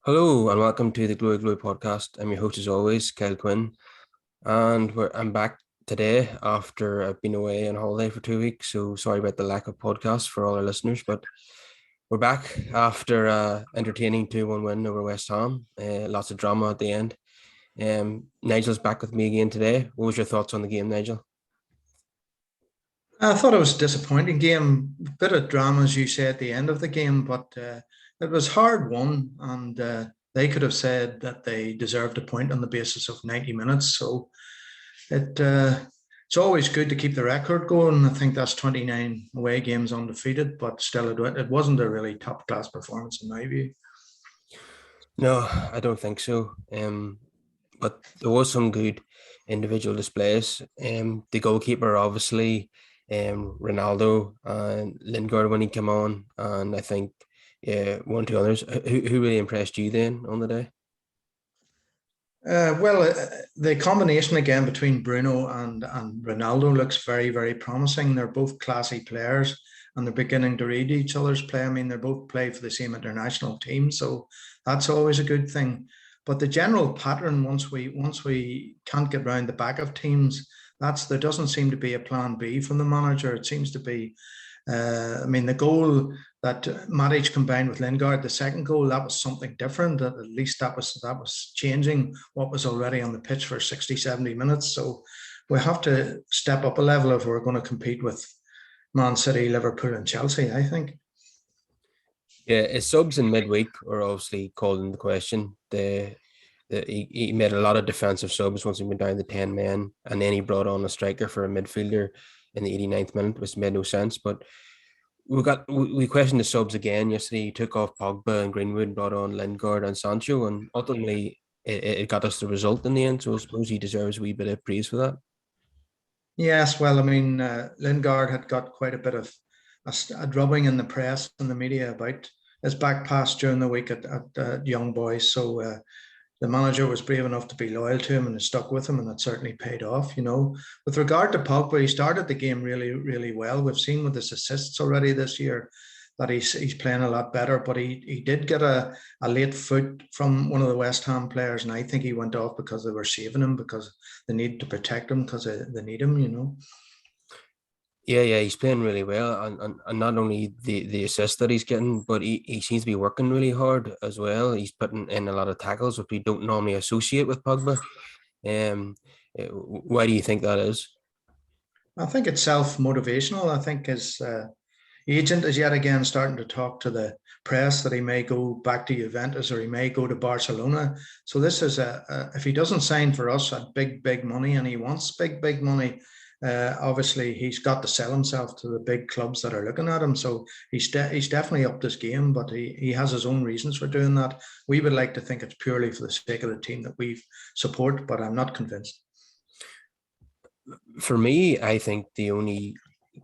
Hello and welcome to the Glory Glory podcast. I'm your host as always, Kyle Quinn, and I'm back today after I've been away on holiday for 2 weeks. So sorry about the lack of podcasts for all our listeners, but we're back after entertaining 2-1 win over West Ham. Lots of drama at the end. Nigel's back with me again today. What was your thoughts on the game, Nigel? I thought it was a disappointing game. Bit of drama, as you say, at the end of the game, but it was hard won, and they could have said that they deserved a point on the basis of 90 minutes. So it it's always good to keep the record going. I think that's 29 away games undefeated, but still, it wasn't a really top class performance in my view. No, I don't think so. But there was some good individual displays. The goalkeeper, obviously, Ronaldo and Lingard when he came on, and I think one or two others. Who really impressed you then on the day? The combination again between Bruno and Ronaldo looks very, very promising. They're both classy players and they're beginning to read each other's play. I mean, they're both play for the same international team, so that's always a good thing. But the general pattern, once we can't get round the back of teams, that's there doesn't seem to be a plan B from the manager. It seems to be I mean, the goal that Matic combined with Lingard, the second goal, that was something different. At least that was changing what was already on the pitch for 60, 70 minutes. So we have to step up a level if we're going to compete with Man City, Liverpool, and Chelsea, I think. Yeah, his subs in midweek were obviously called into question. He made a lot of defensive subs once he went down to 10 men, and then he brought on a striker for a midfielder in the 89th minute, which made no sense. But we questioned the subs again yesterday. He took off Pogba and Greenwood, brought on Lingard and Sancho, and ultimately it got us the result in the end. So I suppose he deserves a wee bit of praise for that. Yes, well, I mean, Lingard had got quite a bit of a drubbing in the press and the media about his back pass during the week at Young Boys. So the manager was brave enough to be loyal to him and stuck with him, and it certainly paid off. With regard to Pogba, he started the game really, really well. We've seen with his assists already this year that he's playing a lot better, but he did get a late foot from one of the West Ham players, and I think he went off because they were saving him because they need to protect him because they need him. Yeah, he's playing really well, and not only the assist that he's getting, but he seems to be working really hard as well. He's putting in a lot of tackles, which we don't normally associate with Pogba. Why do you think that is? I think it's self motivational. I think his agent is yet again starting to talk to the press that he may go back to Juventus or he may go to Barcelona. So this is if he doesn't sign for us at big, big money and he wants big, big money, obviously he's got to sell himself to the big clubs that are looking at him. So he's definitely upped his game, but he has his own reasons for doing that. We would like to think it's purely for the sake of the team that we support, but I'm not convinced. For me, I think the only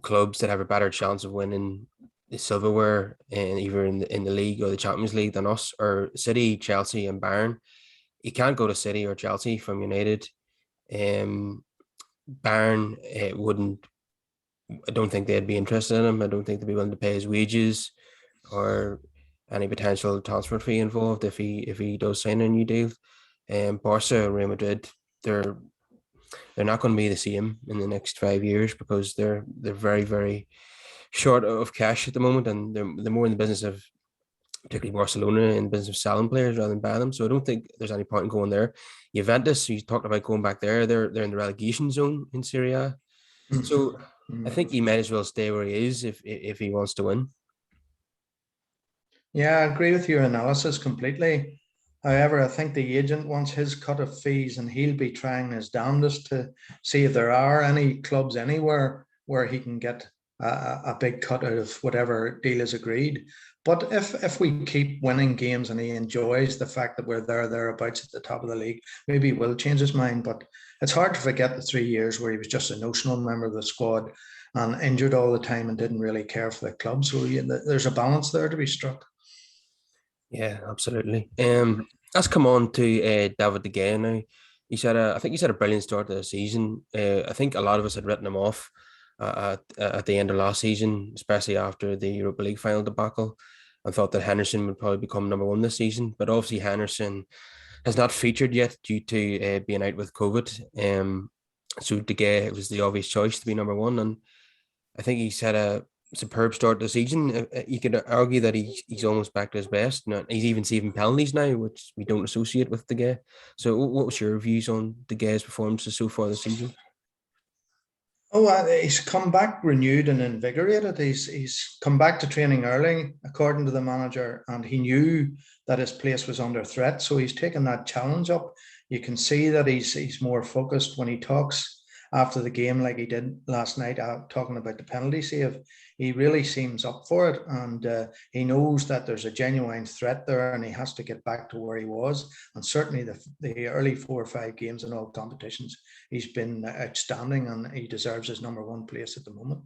clubs that have a better chance of winning the silverware and either in the league or the Champions League than us are City, Chelsea, and Bayern. You can't go to City or Chelsea from United. Um, Bayern wouldn't. I don't think they'd be interested in him. I don't think they'd be willing to pay his wages or any potential transfer fee involved if he does sign a new deal. Barca and Real Madrid, they're they're not going to be the same in the next 5 years because they're very very short of cash at the moment, and they're more in the business of particularly Barcelona in the business of selling players rather than buying them. So I don't think there's any point in going there. Juventus, you talked about going back there. They're in the relegation zone in Serie A. So I think he might as well stay where he is if he wants to win. Yeah, I agree with your analysis completely. However, I think the agent wants his cut of fees and he'll be trying his damnedest to see if there are any clubs anywhere where he can get a big cut out of whatever deal is agreed. But if we keep winning games and he enjoys the fact that we're thereabouts at the top of the league, maybe he will change his mind. But it's hard to forget the 3 years where he was just a notional member of the squad and injured all the time and didn't really care for the club. So yeah, there's a balance there to be struck. Yeah, absolutely. Let's come on to David De Gea now. I think he's had a brilliant start to the season. I think a lot of us had written him off at the end of last season, especially after the Europa League final debacle. and thought that Henderson would probably become number one this season. But obviously, Henderson has not featured yet due to being out with COVID. So De Gea was the obvious choice to be number one, and I think he's had a superb start to the season. You could argue that he's almost back to his best. He's even saving penalties now, which we don't associate with De Gea. So, what was your views on De Gea's performances so far this season? Oh, he's come back renewed and invigorated. He's come back to training early, according to the manager, and he knew that his place was under threat. So he's taken that challenge up. You can see that he's more focused when he talks after the game, like he did last night, talking about the penalty save. He really seems up for it, and he knows that there's a genuine threat there, and he has to get back to where he was. And certainly the early 4 or 5 games in all competitions, he's been outstanding, and he deserves his number one place at the moment.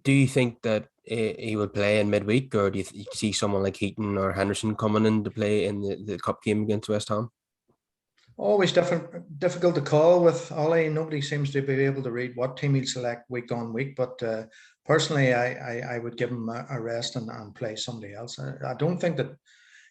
Do you think that he will play in midweek, or do you see someone like Heaton or Henderson coming in to play in the cup game against West Ham? Always difficult to call with Ollie. Nobody seems to be able to read what team he'll select week on week. But personally, I would give him a rest and play somebody else. I don't think that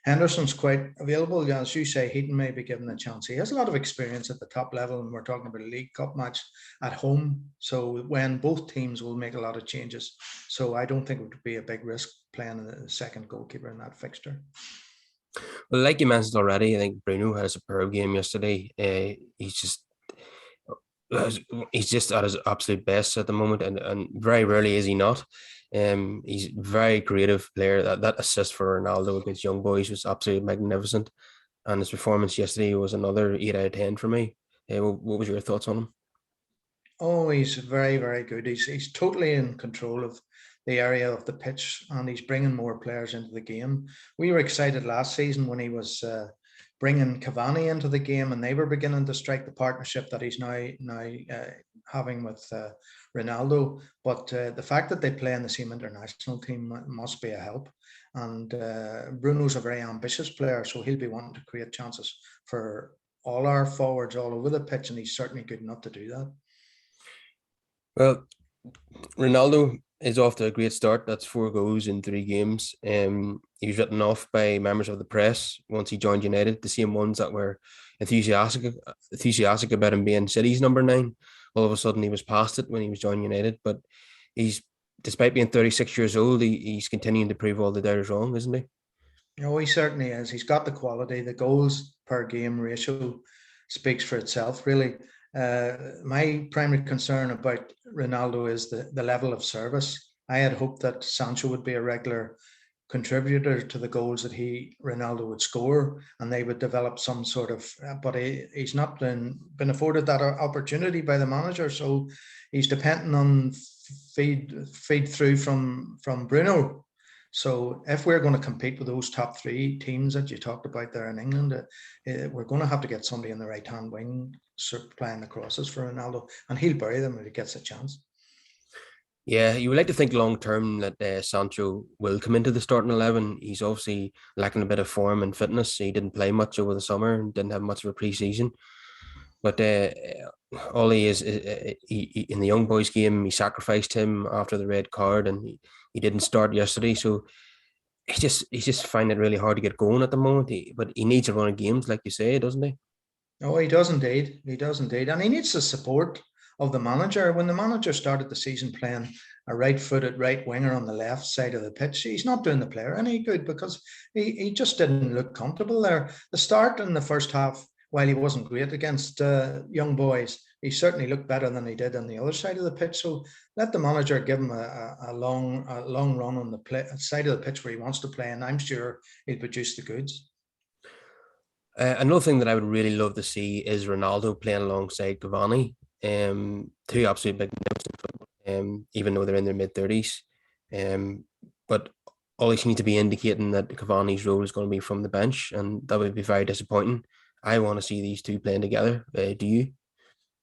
Henderson's quite available. As you say, Heaton may be given a chance. He has a lot of experience at the top level, and we're talking about a League Cup match at home. So when both teams will make a lot of changes. So I don't think it would be a big risk playing the second goalkeeper in that fixture. Well, like you mentioned already, I think Bruno had a superb game yesterday. He's just at his absolute best at the moment, and very rarely is he not. He's a very creative player. That assist for Ronaldo against Young Boys was absolutely magnificent, and his performance yesterday was another 8 out of 10 for me. What was your thoughts on him? Oh, he's very, very good. He's totally in control of the area of the pitch, and he's bringing more players into the game. We were excited last season when he was bringing Cavani into the game, and they were beginning to strike the partnership that he's now having with Ronaldo. But the fact that they play in the same international team must be a help. And Bruno's a very ambitious player, so he'll be wanting to create chances for all our forwards all over the pitch, and he's certainly good enough to do that. Well, Ronaldo is off to a great start. That's 4 goals in 3 games. He was written off by members of the press once he joined United, the same ones that were enthusiastic about him being City's number 9. All of a sudden, he was past it when he was joining United. But despite being 36 years old, he's continuing to prove all the doubters wrong, isn't he? No, he certainly is. He's got the quality. The goals per game ratio speaks for itself, really. My primary concern about Ronaldo is the level of service. I had hoped that Sancho would be a regular contributor to the goals that Ronaldo would score, and they would develop some sort of. But he's not been afforded that opportunity by the manager, so he's depending on feed through from Bruno. So if we're going to compete with those top 3 teams that you talked about there in England, we're going to have to get somebody in the right-hand wing playing the crosses for Ronaldo, and he'll bury them if he gets a chance. Yeah, you would like to think long-term that Sancho will come into the starting 11. He's obviously lacking a bit of form and fitness. He didn't play much over the summer and didn't have much of a pre-season. But all he is he, in the Young Boys game, he sacrificed him after the red card, and he didn't start yesterday. So he's just finding it really hard to get going at the moment. But he needs a run of games, like you say, doesn't he? Oh, he does indeed. He does indeed. And he needs the support of the manager. When the manager started the season playing a right-footed right winger on the left side of the pitch, he's not doing the player any good, because he just didn't look comfortable there. The start in the first half, while he wasn't great against Young Boys, he certainly looked better than he did on the other side of the pitch. So let the manager give him a long run on the side of the pitch where he wants to play, and I'm sure he'll produce the goods. Another thing that I would really love to see is Ronaldo playing alongside Cavani. 2 absolute magnificent, even though they're in their mid-30s. But Ollie seems to be indicating that Cavani's role is going to be from the bench, and that would be very disappointing. I want to see these 2 playing together. Do you?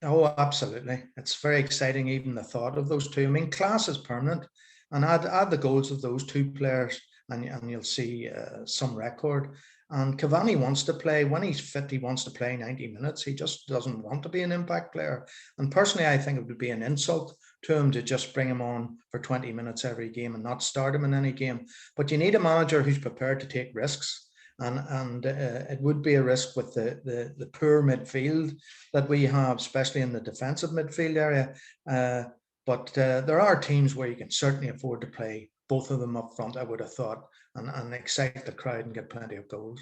Oh, absolutely. It's very exciting, even the thought of those 2. I mean, class is permanent, and add the goals of those 2 players, and you'll see some record. And Cavani wants to play. When he's fit, he wants to play 90 minutes. He just doesn't want to be an impact player. And personally, I think it would be an insult to him to just bring him on for 20 minutes every game and not start him in any game. But you need a manager who's prepared to take risks. And it would be a risk with the poor midfield that we have, especially in the defensive midfield area. But there are teams where you can certainly afford to play both of them up front, I would have thought, and excite the crowd and get plenty of goals.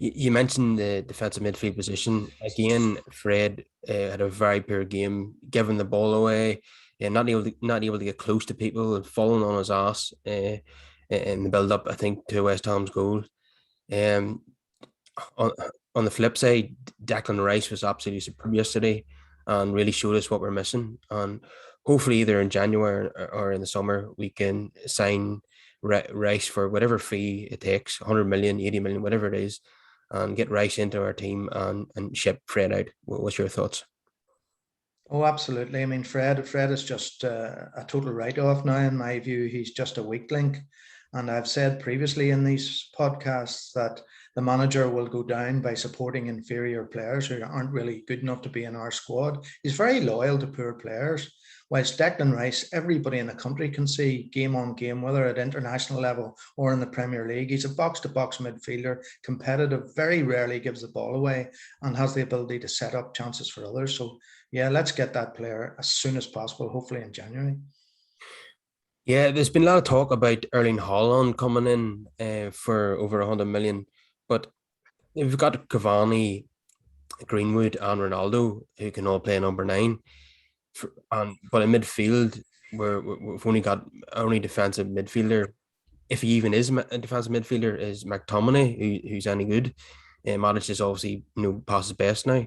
You mentioned the defensive midfield position. Again, Fred had a very poor game, giving the ball away, and not able to get close to people and falling on his ass in the build up, I think, to West Ham's goal. Um, on, on the flip side, Declan Rice was absolutely superb yesterday and really showed us what we're missing. And hopefully, either in January or in the summer, we can sign Rice for whatever fee it takes, 100 million, 80 million, whatever it is, and get Rice into our team and ship Fred out. What's your thoughts? Oh, absolutely. I mean, Fred is just a total write-off now, in my view. He's just a weak link. And I've said previously in these podcasts that the manager will go down by supporting inferior players who aren't really good enough to be in our squad. He's very loyal to poor players. Whilst Declan Rice, everybody in the country can see game on game, whether at international level or in the Premier League. He's a box-to-box midfielder, competitive, very rarely gives the ball away, and has the ability to set up chances for others. So, yeah, let's get that player as soon as possible, hopefully in January. Yeah, there's been a lot of talk about Erling Haaland coming in for over 100 million, but we've got Cavani, Greenwood, and Ronaldo who can all play number nine. But in midfield, we've only got only defensive midfielder, if he even is a defensive midfielder, is McTominay, who's any good. Matic is obviously past his best now,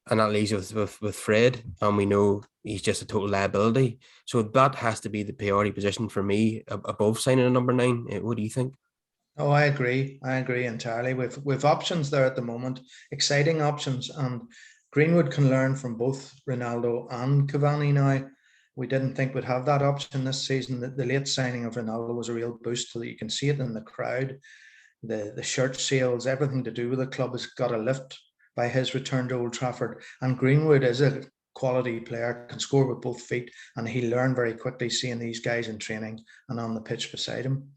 and that leaves us with Fred, and we know he's just a total liability. So that has to be the priority position for me above signing a number nine. What do you think? Oh, I agree. I agree entirely. With options there at the moment, exciting options, and Greenwood can learn from both Ronaldo and Cavani now. We didn't think we'd have that option this season. The late signing of Ronaldo was a real boost, so that you can see it in the crowd. The shirt sales, everything to do with the club has got a lift by his return to Old Trafford. And Greenwood is a quality player, can score with both feet, and he learned very quickly seeing these guys in training and on the pitch beside him.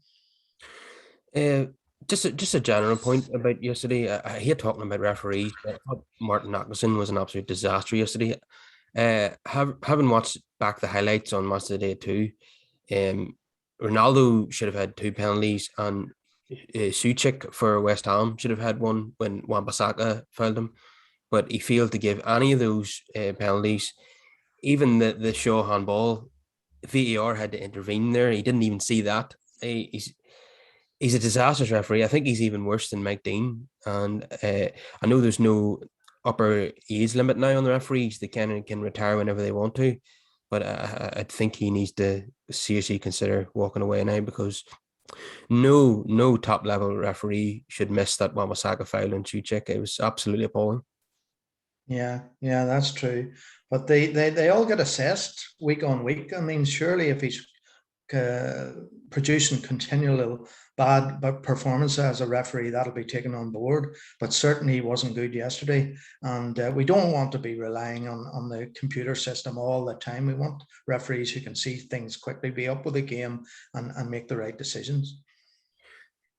Just a general point about yesterday. I hate talking about referees, but I thought Martin Atkinson was an absolute disaster yesterday. Having watched back the highlights on Match of the Day too, Ronaldo should have had two penalties, and Suchik for West Ham should have had one when Wan-Bissaka fouled him, but he failed to give any of those penalties. Even the Shaw handball, VAR had to intervene there. He didn't even see that. He's a disastrous referee. I think he's even worse than Mike Dean. And I know there's no upper age limit now on the referees. They can retire whenever they want to. But I think he needs to seriously consider walking away now, because no top level referee should miss that Wan-Bissaka foul on Suchik. It was absolutely appalling. Yeah, that's true. But they all get assessed week on week. I mean, surely if he's producing continual bad performance as a referee, that'll be taken on board. But certainly he wasn't good yesterday, and we don't want to be relying on the computer system all the time. We want referees who can see things quickly, be up with the game, and make the right decisions.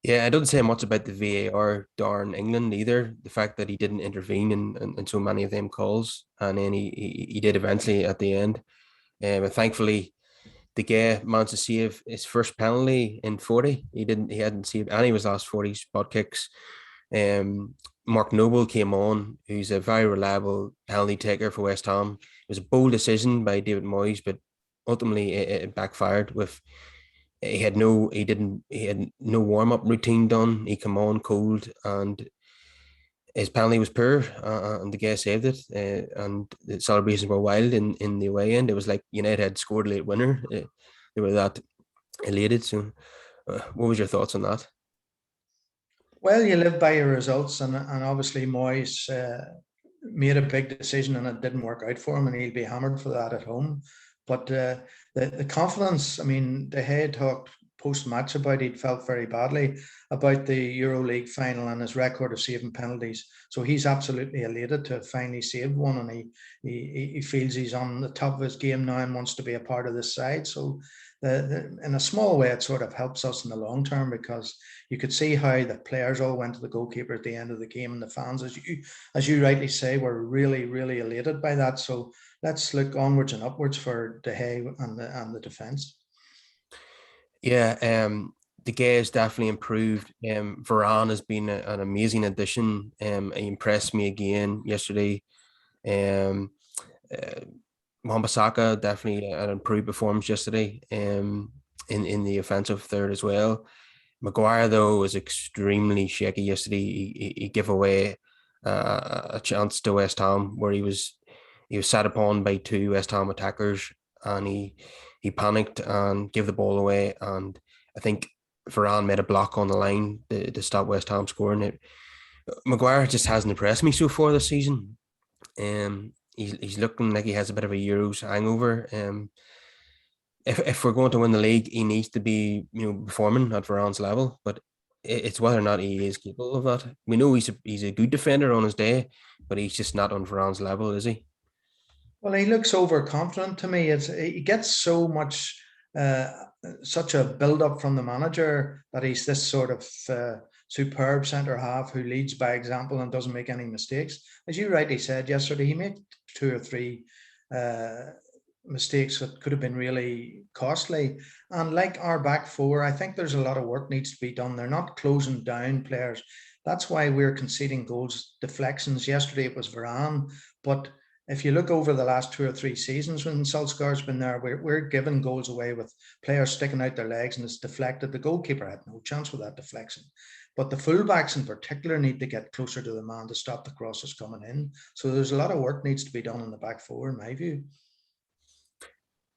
Yeah, I don't say much about the VAR darn England either. The fact that he didn't intervene in so many of them calls, and then he did eventually at the end. But thankfully, De Gea managed to save his first penalty in 40. He hadn't saved any of his last 40 spot kicks. Mark Noble came on, who's a very reliable penalty taker for West Ham. It was a bold decision by David Moyes, but ultimately it backfired. He had no warm up routine done. He came on cold, and his penalty was poor, and the guy saved it. And the celebrations were wild in the away end. It was like United had scored a late winner. They were that elated. So, what was your thoughts on that? Well, you live by your results, and obviously Moyes made a big decision, and it didn't work out for him, and he'll be hammered for that at home. But the confidence, I mean, De Gea talked post-match about he'd felt very badly about the EuroLeague final and his record of saving penalties. So he's absolutely elated to have finally saved one, and he feels he's on the top of his game now and wants to be a part of this side. So in a small way, it sort of helps us in the long term, because you could see how the players all went to the goalkeeper at the end of the game, and the fans, as you rightly say, were really, really elated by that. So let's look onwards and upwards for De Gea and the defence. Yeah, De Gea has definitely improved. Varane has been an amazing addition. He impressed me again yesterday. Um, uh, Wan-Bissaka definitely an improved performance yesterday. In the offensive third as well. Maguire though was extremely shaky yesterday. He gave away a chance to West Ham where he was sat upon by two West Ham attackers, and he panicked and gave the ball away. And I think Varane made a block on the line to stop West Ham scoring it. Maguire just hasn't impressed me so far this season. He's looking like he has a bit of a Euros hangover. If we're going to win the league, he needs to be performing at Varane's level, but it's whether or not he is capable of that. We know he's a good defender on his day, but he's just not on Varane's level, is he? Well, he looks overconfident to me. He gets so much, such a build-up from the manager that he's this sort of superb centre half who leads by example and doesn't make any mistakes. As you rightly said yesterday, he made two or three mistakes that could have been really costly. And like our back four, I think there's a lot of work needs to be done. They're not closing down players. That's why we're conceding goals, deflections. Yesterday it was Varane, but if you look over the last 2 or 3 seasons when Solskjaer's been there, we're giving goals away with players sticking out their legs and it's deflected. The goalkeeper had no chance with that deflection. But the fullbacks in particular need to get closer to the man to stop the crosses coming in. So there's a lot of work needs to be done in the back four, in my view.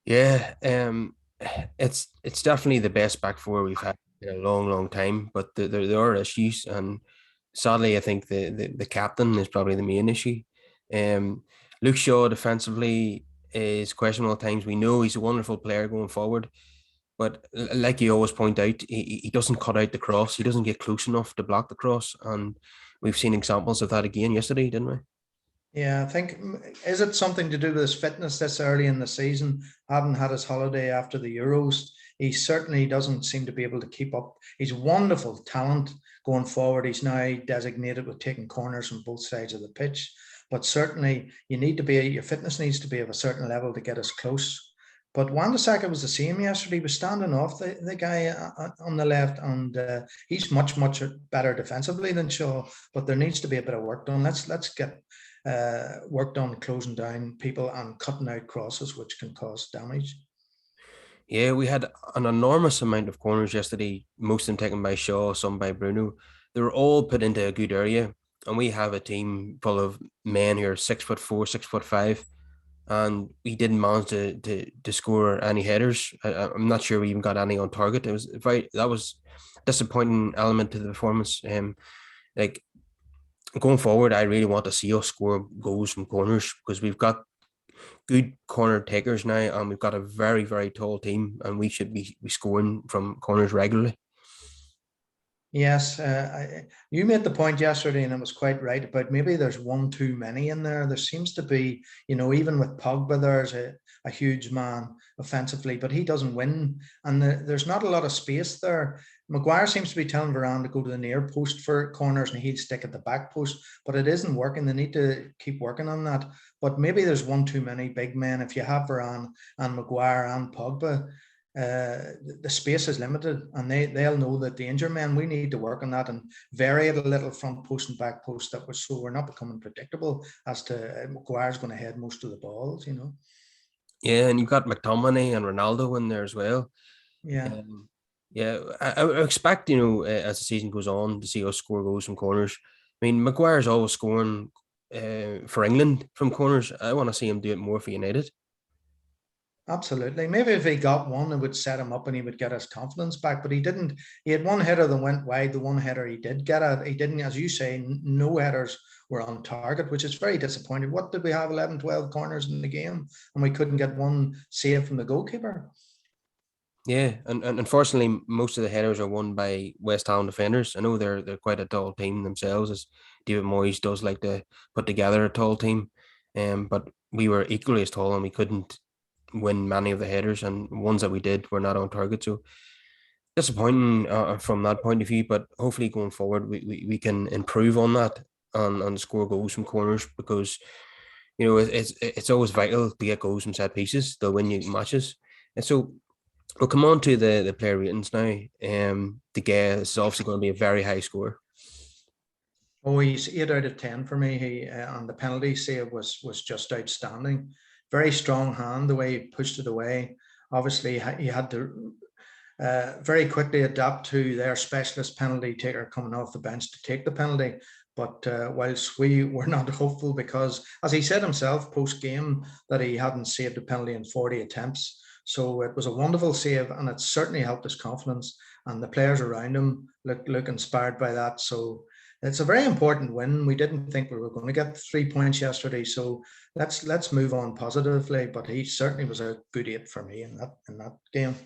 Yeah, it's definitely the best back four we've had in a long, long time. But there are issues, and sadly, I think the captain is probably the main issue. Um, Luke Shaw defensively is questionable at times. We know he's a wonderful player going forward, but like you always point out, he doesn't cut out the cross. He doesn't get close enough to block the cross, and we've seen examples of that again yesterday, didn't we? Yeah, I think, is it something to do with his fitness this early in the season? Hadn't had his holiday after the Euros. He certainly doesn't seem to be able to keep up. He's wonderful talent going forward. He's now designated with taking corners from both sides of the pitch. But certainly your fitness needs to be of a certain level to get us close. But Wan-Bissaka was the same yesterday. He was standing off the guy on the left, and he's much, much better defensively than Shaw. But there needs to be a bit of work done. Let's get worked on closing down people and cutting out crosses, which can cause damage. Yeah, we had an enormous amount of corners yesterday, most of them taken by Shaw, some by Bruno. They were all put into a good area, and we have a team full of men who are 6'4", 6'5", and we didn't manage to score any headers. I'm not sure we even got any on target. That was disappointing element to the performance. Like going forward, I really want to see us score goals from corners because we've got good corner takers now, and we've got a very, very tall team, and we should be scoring from corners regularly. Yes, you made the point yesterday, and it was quite right about maybe there's one too many in there. There seems to be, even with Pogba, there's a huge man offensively, but he doesn't win, and there's not a lot of space there. Maguire seems to be telling Varane to go to the near post for corners, and he'd stick at the back post, but it isn't working. They need to keep working on that. But maybe there's one too many big men. If you have Varane and Maguire and Pogba, the space is limited, and they'll know the danger men. We need to work on that and vary it a little, front post and back post, so we're not becoming predictable as to Maguire's going to head most of the balls. Yeah, and you've got McTominay and Ronaldo in there as well. Yeah. Yeah, I expect as the season goes on to see us score goals from corners. I mean, Maguire's always scoring for England from corners. I want to see him do it more for United. Absolutely. Maybe if he got one, it would set him up and he would get his confidence back. But he didn't. He had one header that went wide. The one header he did get at, he didn't, as you say, no headers were on target, which is very disappointing. What did we have? 11, 12 corners in the game, and we couldn't get one save from the goalkeeper. Yeah, and unfortunately, most of the headers are won by West Ham defenders. I know they're quite a tall team themselves, as David Moyes does like to put together a tall team. But we were equally as tall, and we couldn't win many of the headers, and ones that we did were not on target. So disappointing from that point of view. But hopefully, going forward, we can improve on that and score goals from corners, because it's always vital to get goals from set pieces. They'll win you matches. And so we'll come on to the player ratings now. The guy is obviously going to be a very high score. Oh, he's 8 out of 10 for me. He and the penalty save was just outstanding. Very strong hand the way he pushed it away. Obviously, he had to very quickly adapt to their specialist penalty taker coming off the bench to take the penalty. But whilst we were not hopeful, because as he said himself post game that he hadn't saved a penalty in 40 attempts. So it was a wonderful save, and it certainly helped his confidence. And the players around him look inspired by that. So it's a very important win. We didn't think we were going to get 3 points yesterday, so let's move on positively. But he certainly was a good 8 for me in that game.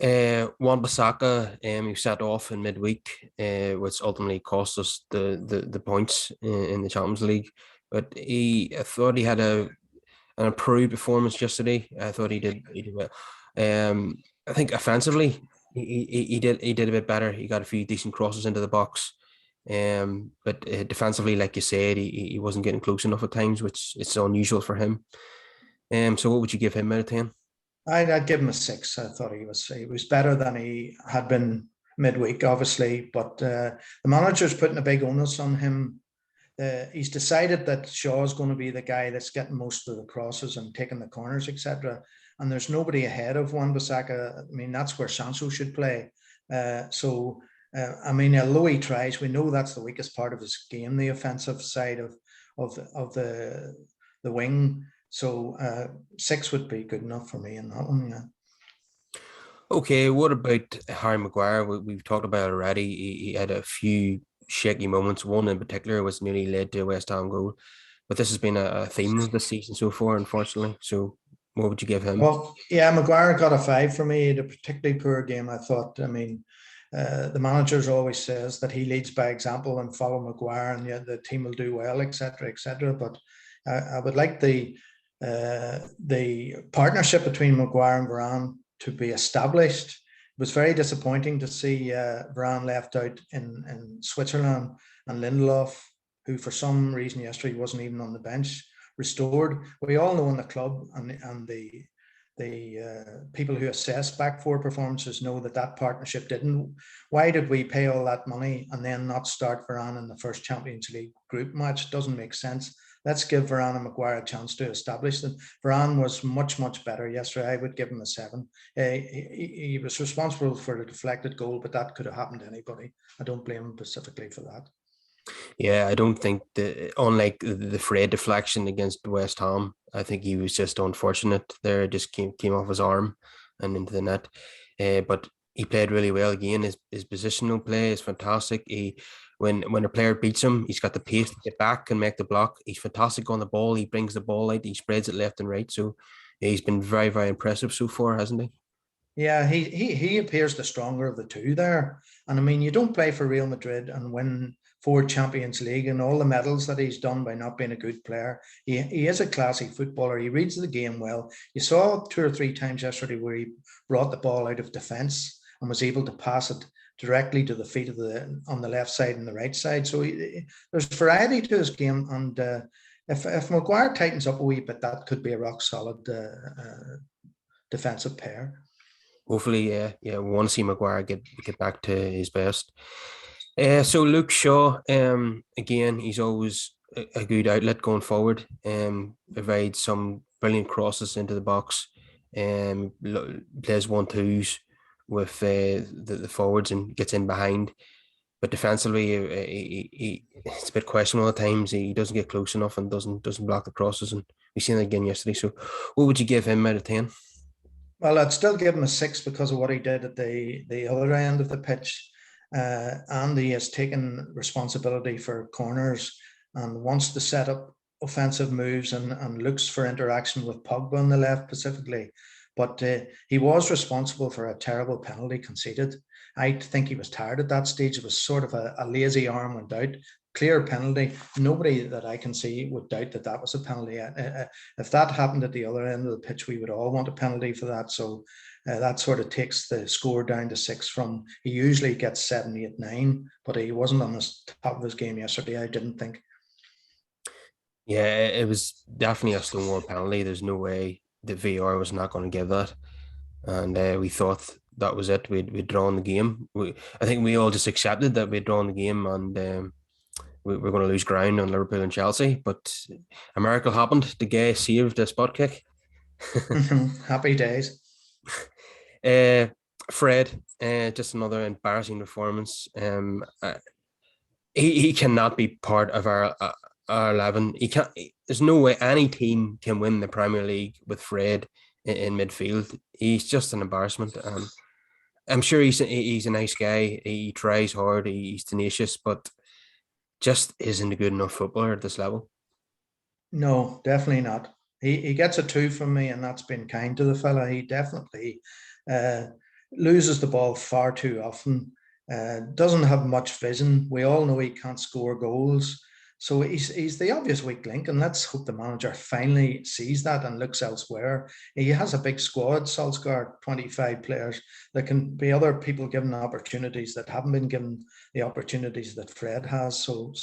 Wan-Bissaka, he set off in midweek, which ultimately cost us the points in the Champions League. But I thought he had an improved performance yesterday. I thought he did well. I think offensively, he did a bit better. He got a few decent crosses into the box. But defensively, like you said, he wasn't getting close enough at times, which is unusual for him. So what would you give him out of 10? I'd give him a 6. I thought he was better than he had been midweek, obviously, but the manager's putting a big onus on him. He's decided that Shaw's going to be the guy that's getting most of the crosses and taking the corners, etc. And there's nobody ahead of Wan-Bissaka. I mean, that's where Sancho should play. I mean, although he tries, we know that's the weakest part of his game, the offensive side of the wing. So 6 would be good enough for me in that one. Yeah. Okay, what about Harry Maguire? We've talked about it already. He had a few shaky moments. One in particular was nearly led to a West Ham goal. But this has been a theme of the season so far, unfortunately. So what would you give him? Well, yeah, Maguire got a 5 for me. He had a particularly poor game, I thought. I mean, the manager always says that he leads by example and follow Maguire, and yet the team will do well, etc., etc. But I would like the partnership between Maguire and Varane to be established. It was very disappointing to see Varane left out in Switzerland, and Lindelof, who for some reason yesterday wasn't even on the bench, restored. We all know in the club and the people who assess back four performances know that partnership didn't. Why did we pay all that money and then not start Varane in the first Champions League group match? Doesn't make sense. Let's give Varane and Maguire a chance to establish them. Varane was much, much better yesterday. I would give him a 7. He was responsible for the deflected goal, but that could have happened to anybody. I don't blame him specifically for that. Yeah, I don't think unlike the Fred deflection against West Ham, I think he was just unfortunate there. It just came off his arm and into the net. But he played really well again. His positional play is fantastic. When a player beats him, he's got the pace to get back and make the block. He's fantastic on the ball. He brings the ball out. He spreads it left and right. So he's been very, very impressive so far, hasn't he? Yeah, he appears the stronger of the two there. And I mean, you don't play for Real Madrid and win 4 Champions League and all the medals that he's done by not being a good player. He is a classy footballer. He reads the game well. You saw 2 or 3 times yesterday where he brought the ball out of defence and was able to pass it directly to the feet of on the left side and the right side. So there's variety to his game. And if Maguire tightens up a wee bit, that could be a rock solid defensive pair. Hopefully, yeah. We want to see Maguire get back to his best. So Luke Shaw, again, he's always a good outlet going forward. Provides some brilliant crosses into the box. Plays 1-2s with the forwards and gets in behind. But defensively, it's a bit questionable at times. He doesn't get close enough and doesn't block the crosses. And we've seen that again yesterday. So, what would you give him out of 10? Well, I'd still give him a 6 because of what he did at the other end of the pitch. And he has taken responsibility for corners and wants to set up offensive moves and looks for interaction with Pogba on the left specifically. But he was responsible for a terrible penalty conceded. I think he was tired at that stage. It was sort of a lazy arm went out. Clear penalty. Nobody that I can see would doubt that that was a penalty. If that happened at the other end of the pitch, we would all want a penalty for that. So that sort of takes the score down to 6 from, he usually gets 7, 8, 9, but he wasn't on the top of his game yesterday, I didn't think. Yeah, it was definitely a stonewall penalty. There's no way the VAR was not going to give that. And we thought that was it. We'd drawn the game. I think we all just accepted that we'd drawn the game, and we were going to lose ground on Liverpool and Chelsea. But a miracle happened. De Gea saved a spot kick. Happy days. Fred, just another embarrassing performance. He cannot be part of our 11. He can't. There's no way any team can win the Premier League with Fred in midfield. He's just an embarrassment. I'm sure he's a nice guy. He tries hard. He's tenacious, but just isn't a good enough footballer at this level. No, definitely not. He gets a 2 from me, and that's been kind to the fella. He definitely loses the ball far too often. Doesn't have much vision. We all know he can't score goals. So he's the obvious weak link, and let's hope the manager finally sees that and looks elsewhere. He has a big squad, Solskjaer, 25 players. There can be other people given opportunities that haven't been given the opportunities that Fred has. So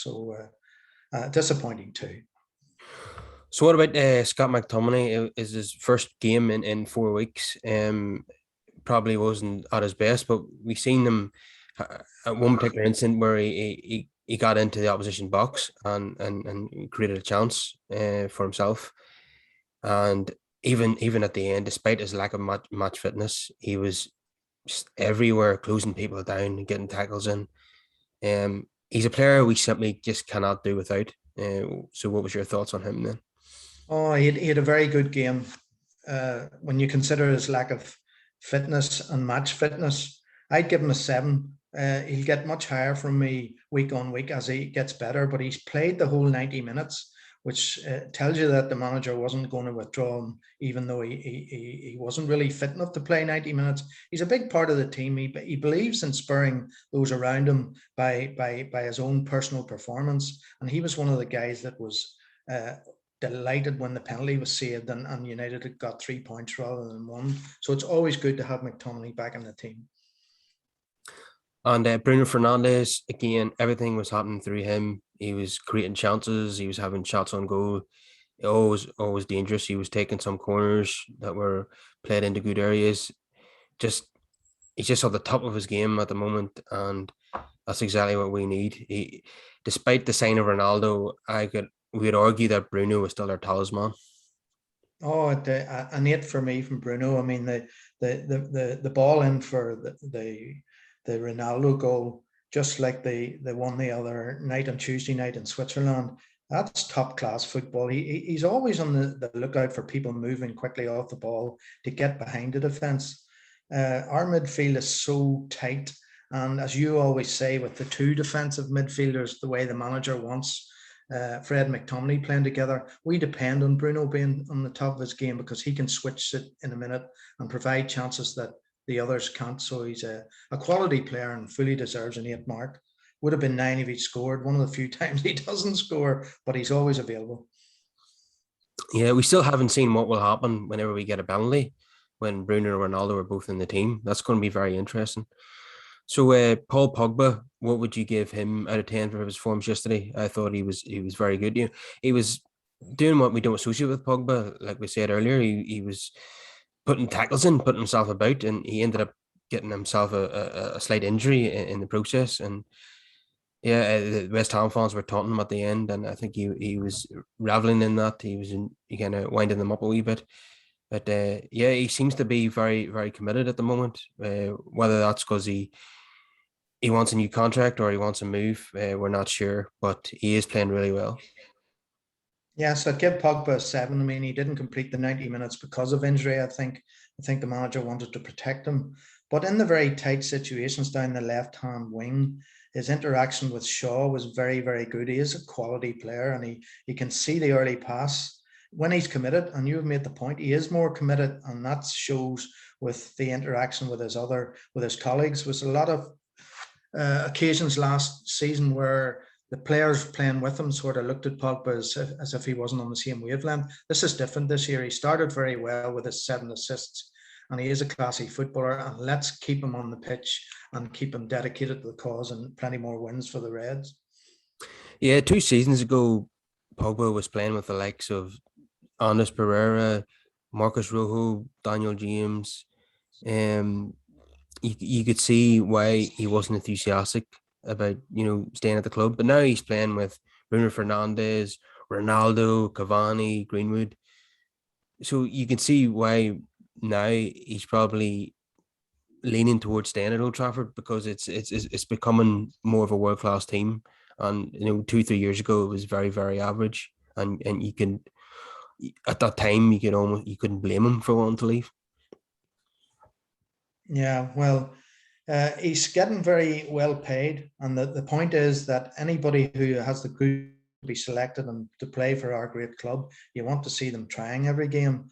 disappointing too. So what about Scott McTominay? Is his first game in 4 weeks. Probably wasn't at his best, but we seen him at one particular incident where he got into the opposition box and created a chance for himself. And even at the end, despite his lack of match fitness, he was just everywhere, closing people down and getting tackles in. He's a player we simply just cannot do without. So what was your thoughts on him then? Oh, he had a very good game. When you consider his lack of fitness and match fitness, I'd give him a 7. He'll get much higher from me week on week as he gets better, but he's played the whole 90 minutes, which tells you that the manager wasn't going to withdraw him, even though he wasn't really fit enough to play 90 minutes. He's a big part of the team. He believes in spurring those around him by his own personal performance, and he was one of the guys that was delighted when the penalty was saved and United had got 3 points rather than 1. So it's always good to have McTominay back in the team. And Bruno Fernandes, again, everything was happening through him. He was creating chances. He was having shots on goal. Always dangerous. He was taking some corners that were played into good areas. He's just at the top of his game at the moment, and that's exactly what we need. Despite the sign of Ronaldo, we'd argue that Bruno was still our talisman. Oh, an 8 for me from Bruno. I mean, the ball in for the Ronaldo goal, just like the one the other night on Tuesday night in Switzerland. That's top class football. He's always on the lookout for people moving quickly off the ball to get behind the defence. Our midfield is so tight, and as you always say, with the 2 defensive midfielders, the way the manager wants Fred and McTominay playing together, we depend on Bruno being on the top of his game because he can switch it in a minute and provide chances that the others can't. So he's a quality player and fully deserves an 8 mark. Would have been 9 if he scored. One of the few times he doesn't score, but he's always available. Yeah, we still haven't seen what will happen whenever we get a penalty when Bruno and Ronaldo are both in the team. That's going to be very interesting. So Paul Pogba, what would you give him out of 10 for his forms yesterday? I thought he was very good. He was doing what we don't associate with Pogba. Like we said earlier, he was putting tackles in, putting himself about, and he ended up getting himself a slight injury in the process. And yeah, the West Ham fans were taunting him at the end, and I think he was reveling in that. He kind of winding them up a wee bit. But yeah, he seems to be very, very committed at the moment. Whether that's because he wants a new contract or he wants a move, we're not sure. But he is playing really well. Yes, I'd give Pogba a 7. I mean, he didn't complete the 90 minutes because of injury. I think the manager wanted to protect him. But in the very tight situations down the left-hand wing, his interaction with Shaw was very, very good. He is a quality player, and he can see the early pass. when he's committed, and you've made the point, he is more committed, and that shows with the interaction with his colleagues. Was a lot of occasions last season where the players playing with him sort of looked at Pogba as if he wasn't on the same wavelength. This is different this year. He started very well with his 7 assists, and he is a classy footballer. And let's keep him on the pitch and keep him dedicated to the cause, and plenty more wins for the Reds. Yeah, 2 seasons ago, Pogba was playing with the likes of Andres Pereira, Marcus Rojo, Daniel James. You could see why he wasn't enthusiastic about staying at the club. But now he's playing with Bruno Fernandes, Ronaldo, Cavani, Greenwood. So you can see why now he's probably leaning towards staying at Old Trafford, because it's becoming more of a world class team. And 2-3 years ago, it was very, very average. And you can, at that time, you couldn't blame him for wanting to leave. Yeah, well, he's getting very well paid, and the point is that anybody who has the good to be selected and to play for our great club, you want to see them trying every game.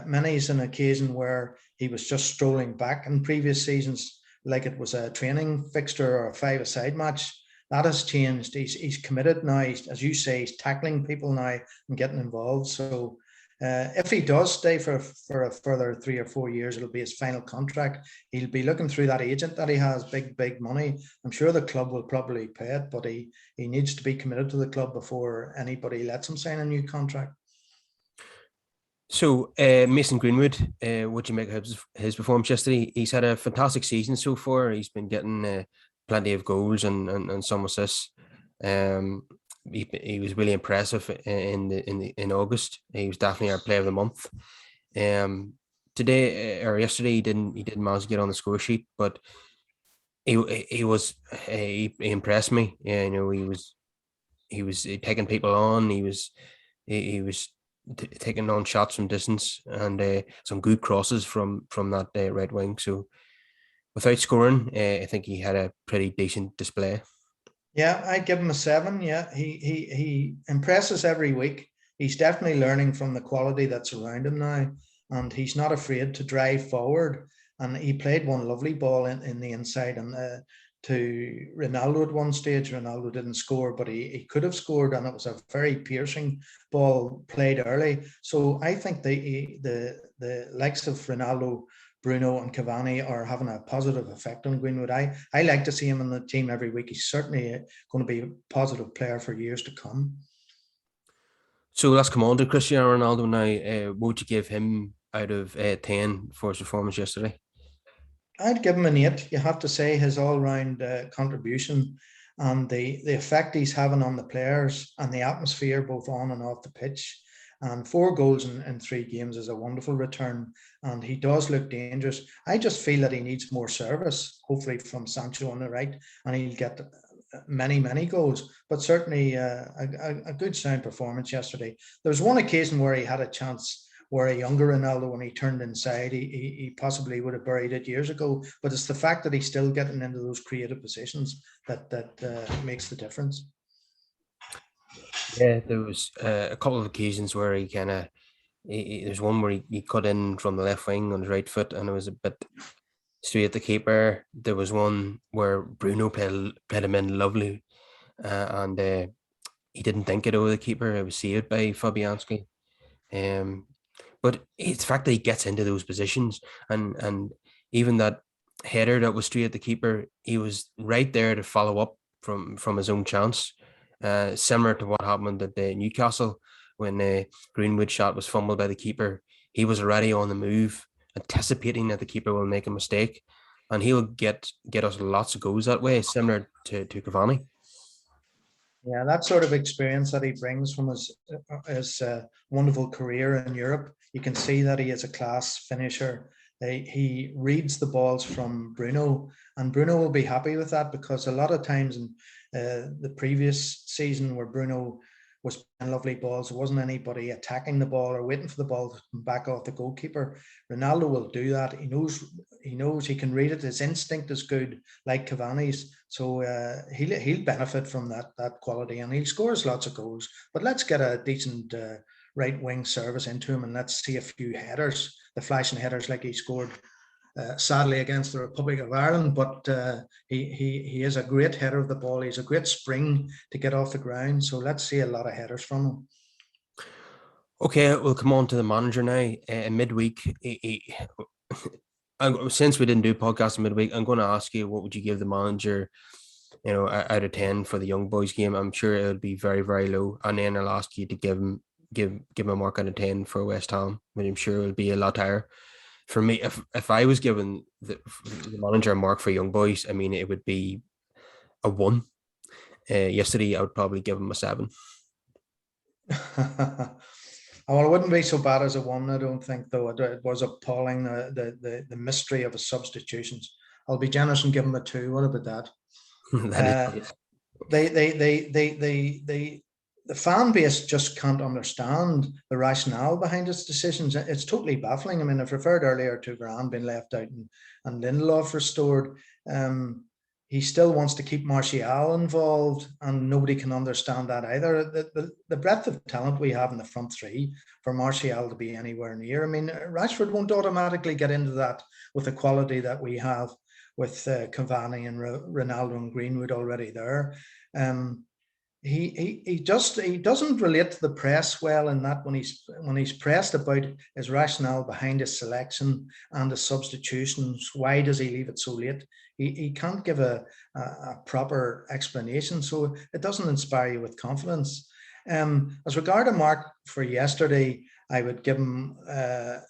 Many's an occasion where he was just strolling back in previous seasons, like it was a training fixture or a 5-a-side match. That has changed. He's committed now. As you say, he's tackling people now and getting involved. So if he does stay for a further 3 or 4 years, it'll be his final contract. He'll be looking through that agent that he has, big money. I'm sure the club will probably pay it, but he needs to be committed to the club before anybody lets him sign a new contract. So Mason Greenwood, what do you make of his performance yesterday? He's had a fantastic season so far. He's been getting plenty of goals and some assists. He was really impressive in August. He was definitely our player of the month. Today or yesterday, he didn't manage to get on the score sheet, but he impressed me. Yeah, he was taking people on. He was taking on shots from distance, and some good crosses from that right wing. So without scoring, I think he had a pretty decent display. Yeah, I'd give him a 7. Yeah, he impresses every week. He's definitely learning from the quality that's around him now, and he's not afraid to drive forward. And he played one lovely ball in the inside, and to Ronaldo at one stage. Ronaldo didn't score, but he could have scored, and it was a very piercing ball played early. So I think the likes of Ronaldo, Bruno and Cavani are having a positive effect on Greenwood. I like to see him in the team every week. He's certainly going to be a positive player for years to come. So let's come on to Cristiano Ronaldo now. What would you give him out of 10 for his performance yesterday? I'd give him an 8. You have to say his all-round contribution and the effect he's having on the players and the atmosphere both on and off the pitch. And 4 goals in 3 games is a wonderful return. And he does look dangerous. I just feel that he needs more service, hopefully from Sancho on the right, and he'll get many goals. But certainly a good sound performance yesterday. There was one occasion where he had a chance where a younger Ronaldo, when he turned inside, he possibly would have buried it years ago. But it's the fact that he's still getting into those creative positions that makes the difference. Yeah, there was a couple of occasions where he kind of, there's one where he cut in from the left wing on his right foot, and it was a bit straight at the keeper. There was one where Bruno played him in lovely, and he didn't think it over the keeper. It was saved by Fabianski. But it's the fact that he gets into those positions, and even that header that was straight at the keeper, he was right there to follow up from his own chance. Similar to what happened at Newcastle when Greenwood shot was fumbled by the keeper. He was already on the move, anticipating that the keeper will make a mistake, and he'll get us lots of goals that way, similar to Cavani. Yeah, that sort of experience that he brings from his wonderful career in Europe, you can see that he is a class finisher. He reads the balls from Bruno, and Bruno will be happy with that, because a lot of times in the previous season where Bruno was playing lovely balls, there wasn't anybody attacking the ball or waiting for the ball to come back off the goalkeeper. Ronaldo will do that. He knows he can read it. His instinct is good, like Cavani's. So he'll benefit from that quality, and he scores lots of goals. But let's get a decent right wing service into him, and let's see a few headers, the flashing headers like he scored sadly against the Republic of Ireland. But he is a great header of the ball. He's a great spring to get off the ground. So let's see a lot of headers from him. Okay, we'll come on to the manager now. Midweek, since we didn't do podcast midweek, I'm going to ask you, what would you give the manager, out of 10 for the young boys game? I'm sure it would be very, very low. And then I'll ask you to give him a mark out of 10 for West Ham, but I'm sure it would be a lot higher. For me, if I was given the manager a mark for young boys, I mean, it would be a 1. Yesterday, I would probably give him a 7. Well, it wouldn't be so bad as a 1, I don't think, though. It was appalling, the mystery of his substitutions. I'll be generous and give him a 2. What about that? The fan base just can't understand the rationale behind his decisions. It's totally baffling. I mean, I've referred earlier to Varane being left out and Lindelof restored. He still wants to keep Martial involved, and nobody can understand that either. The breadth of talent we have in the front three for Martial to be anywhere near. I mean, Rashford won't automatically get into that with the quality that we have with Cavani and Ronaldo and Greenwood already there. He doesn't relate to the press well, in that when he's pressed about his rationale behind his selection and his substitutions, why does he leave it so late? He can't give a proper explanation, so it doesn't inspire you with confidence. As regard to Mark for yesterday, I would give him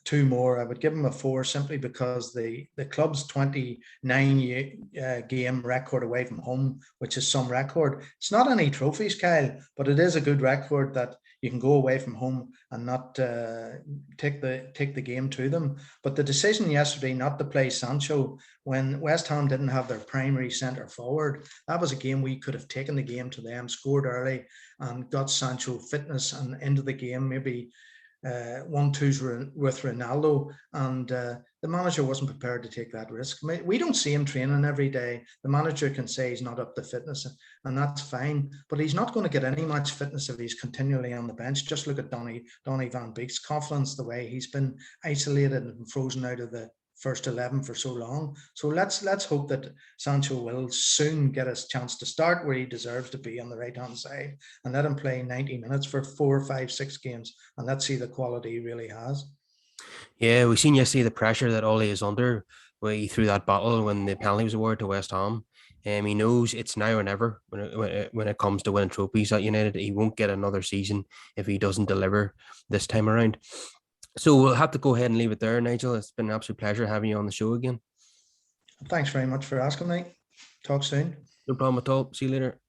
2 more. I would give him a 4, simply because the club's 29 game record away from home, which is some record. It's not any trophies, Kyle, but it is a good record that you can go away from home and not take the game to them. But the decision yesterday not to play Sancho when West Ham didn't have their primary centre forward, that was a game we could have taken the game to them, scored early and got Sancho fitness and into the game, maybe 1-2s with Ronaldo, and the manager wasn't prepared to take that risk. We don't see him training every day. The manager can say he's not up to fitness, and that's fine, but he's not going to get any match fitness if he's continually on the bench. Just look at Donny van Beek's confidence, the way he's been isolated and frozen out of the first 11 for so long. So let's hope that Sancho will soon get his chance to start where he deserves to be, on the right hand side, and let him play 90 minutes for 4, 5, 6 games, and let's see the quality he really has. Yeah, we seen yesterday the pressure that Ole is under when he threw that battle when the penalty was awarded to West Ham. He knows it's now or never when it comes to winning trophies at United. He won't get another season if he doesn't deliver this time around. So we'll have to go ahead and leave it there, Nigel. It's been an absolute pleasure having you on the show again. Thanks very much for asking me. Talk soon. No problem at all. See you later.